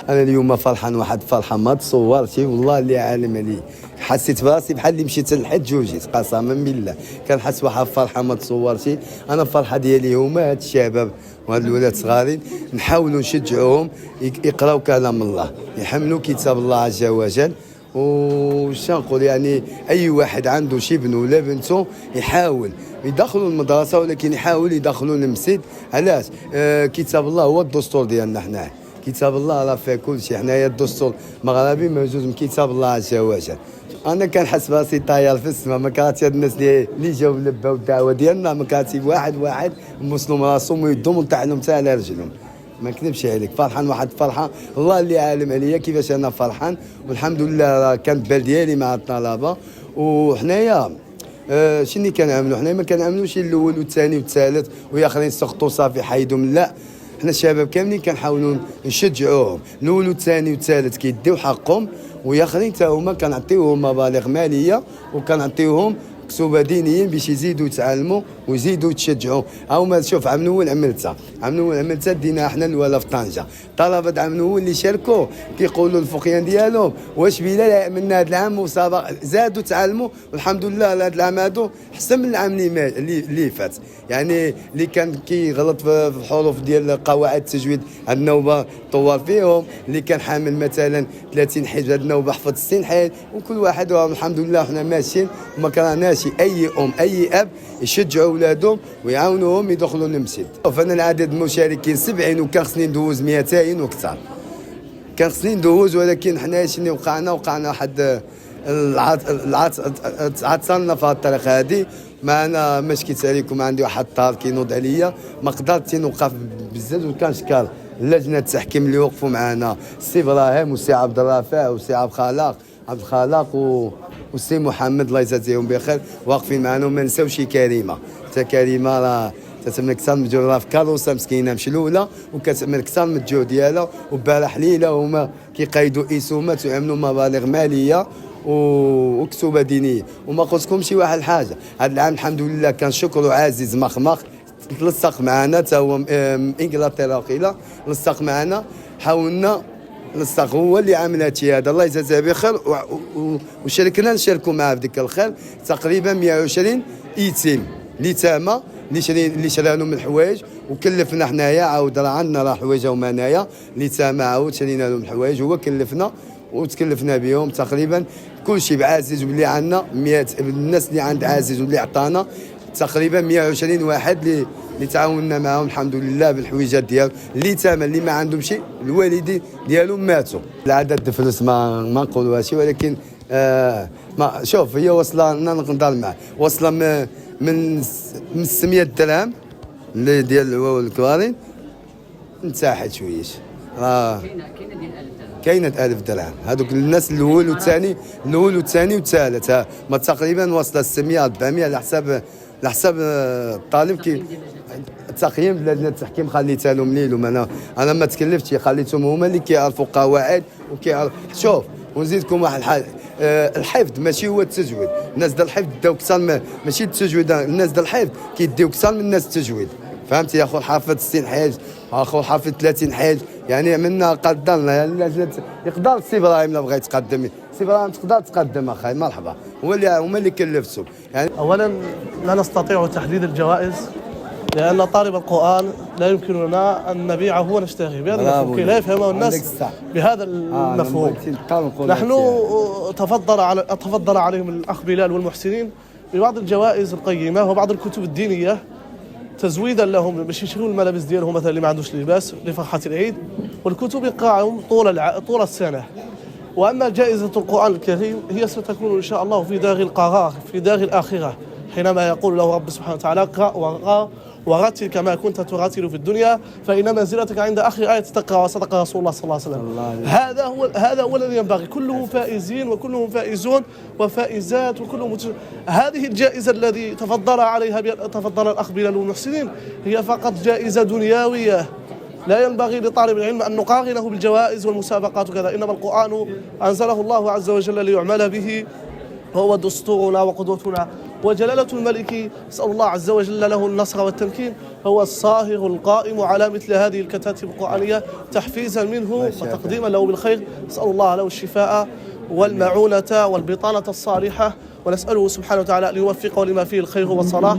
انا اليوم فرحان واحد فرحه ما تصورتي، والله اللي عالم عليه. حسيت براسي بحال اللي مشيت للحج وجيت، قسما بالله كنحس واحد فرحه ما تصورتي. انا الفرحه ديالي هما هاد الشباب وهاد الولاد صغارين، نحاولوا نشجعوهم يقراو كلام الله، يحملوا كتاب الله عز وجل. وش نقول يعني اي واحد عنده شي ابن ولا بنته يحاول يدخلوا المدرسه، ولكن يحاول يدخلوا المسجد. علاش؟ كتاب الله هو الدستور ديالنا حنا. كتاب الله راه فيه كل شيء. حنايا الدستور المغربي موجود من كتاب الله عز وجل. انا كنحس براسي طاير في السماء. ما كرهتش هاد الناس اللي جاو لباو الدعوه ديالنا، ما كرهتش واحد مسلم راسهم ويدهم وتعلم حتى على رجلهم. ما نكذبش عليك، فرحان واحد فرحه الله اللي عالم عليا كيفاش انا فرحان. والحمد لله راه كانت بال ديالي مع الطلبه. وحنايا شنو كنعملوا؟ حنا ما كنعملوش الاول والثاني والثالث ويا اخرين سقطوا صافي حيدهم، لا. حنا الشباب كاملين كنحاولوا نشجعوهم. الاول والثاني والثالث كيديو حقهم، ويا اخرين حتى هما كنعطيوهم مبالغ ماليه وكنعطيوهم كتوبه دينيين باش يزيدوا يتعلموا ويزيدوا يتشجعوا. هاهما شوف، عام الاول عملتها دينا حنا الولا في طنجه. طلبه عام الاول اللي شاركوا كيقولوا الفقيان ديالهم واش بلا من هذا العام مسابقه زادوا تعلموا. والحمد لله هذا العام هادو احسن من العام اللي فات. يعني اللي كان كيغلط في الحروف ديال قواعد التجويد هاد النوبه طور فيهم، اللي كان حامل مثلا 30 حجه هاد النوبه حفظ 60 حاجه. وكل واحد الحمد لله حنا ماشيين، وما كرهناش اي اي اب يشجعوا اولادهم ويعاونوهم يدخلوا للمسجد. فانا العدد المشاركين 70 وكان خصني ندوز 200 وكثر. كان خصني ندوز، ولكن حنا شنو وقعنا واحد عطلنا في الطريق هذه. ما انا ما شكيت عليكم، عندي واحد الطار كينوض عليا، ما قدرتش نوقف بزاف. وكان شكال لجنه التحكيم اللي وقفوا معنا، السي ابراهيم والسي عبد الرافع والسي عبد الخلاق والسي محمد الله يجازيهم بخير واقفين معنا. وما نساوش كريمه. حتى كريمه راه تتملك كثر من الجو في كاروسه مسكينه مشلوله، وكتملك كثر من الجو ديالها. وبارح ليله هما كيقيدوا اسومات ويعملوا مبالغ ماليه وكتوبه دينيه. وما قلتلكمش شي واحد الحاجه، هذا العام الحمد لله كان شكر عزيز مخمخ لصق معنا، تا هو انجلترا وقيله لصق معنا. حاولنا لصق، هو اللي عامل هادشي هذا الله يجازيه بخير. وشاركنا نشاركوا معاه في ديك الخير. تقريبا 120 يتيم اليتامى اللي شرا لهم الحوايج، وكلفنا حنايا عاود راه عندنا راه حوايجهم هنايا اليتامى عاود شرينا لهم الحوايج. هو كلفنا وتكلفنا بهم تقريبا كل شيء بعزيز. واللي عندنا 100 الناس اللي عند عزيز واللي عطانا تقريبا 120 واحد اللي تعاوننا معهم الحمد لله بالحويجات ديالهم. اليتامى اللي ما عندهم شيء الوالدين ديالهم ماتوا. العدد الفلوس ما نقولوهاش، ولكن ما شوف هي واصله نقدر معاه واصله من 600 درهم اللي ديال الكوارين نتاحت شويش. كاينه 1000 درهم. هذوك الناس الاول والثاني والثالث ما تقريبا واصله 600 400 على حساب الطالب. كي التقييم لجنه التحكيم خليتها لهم ليلهم. انا ما تكلفتش، خليتهم هما اللي كيعرفوا قواعد شوف. ونزيدكم واحد الحاجه، الحفظ ماشي هو التجويد. الناس ديال الحفظ داو كثر ماشي التجويد. الناس ديال الحفظ كيديو كثر من الناس التجويد. فهمتي يا اخو؟ حافظ 60 حاج، اخو حافظ 30 حاج. يعني منا قدرنا يقدر السي ابراهيم لا بغى يتقدم. السي ابراهيم تقدر تقدم اخي مرحبا. هما اللي كلفتهم. يعني اولا لا نستطيع تحديد الجوائز، لأن طالب القرآن لا يمكن لنا أن نبيعه ونشتريه بهذا المفهوم، لا يفهمه الناس بهذا المفهوم. نحن تفضل عليهم الأخ بلال والمحسنين ببعض الجوائز القيمة وبعض الكتب الدينية تزويدا لهم باش يشروا الملابس ديالهم مثلا اللي ما عندوش لباس لفرحة العيد، والكتب يقراهم طول السنة. وأما جائزة القرآن الكريم هي ستكون إن شاء الله في دار القرار، في دار الآخرة، حينما يقول له رب سبحانه وتعالى اقرأ ورتل كما كنت ترتل في الدنيا فإن منزلتك عند آخر آية تقرأ. وصدق رسول الله صلى الله عليه وسلم. هذا هو الذي ينبغي. كلهم فائزين وكلهم فائزون وفائزات وكلهم هذه الجائزة التي تفضل الأخ بلال والمحسنين هي فقط جائزة دنيوية. لا ينبغي لطالب العلم أن نقارنه بالجوائز والمسابقات وكذا. إنما القرآن أنزله الله عز وجل ليعمل به، وهو دستورنا وقدوتنا وجلالة الملك نسأل الله عز وجل له النصر والتمكين هو الصاهر القائم على مثل هذه الكتاتب القرآنية تحفيزا منه وتقديما له بالخير. نسأل الله له الشفاء والمعونة والبطانة الصالحة، ونسأله سبحانه وتعالى أن يوفقه لما فيه الخير والصلاح.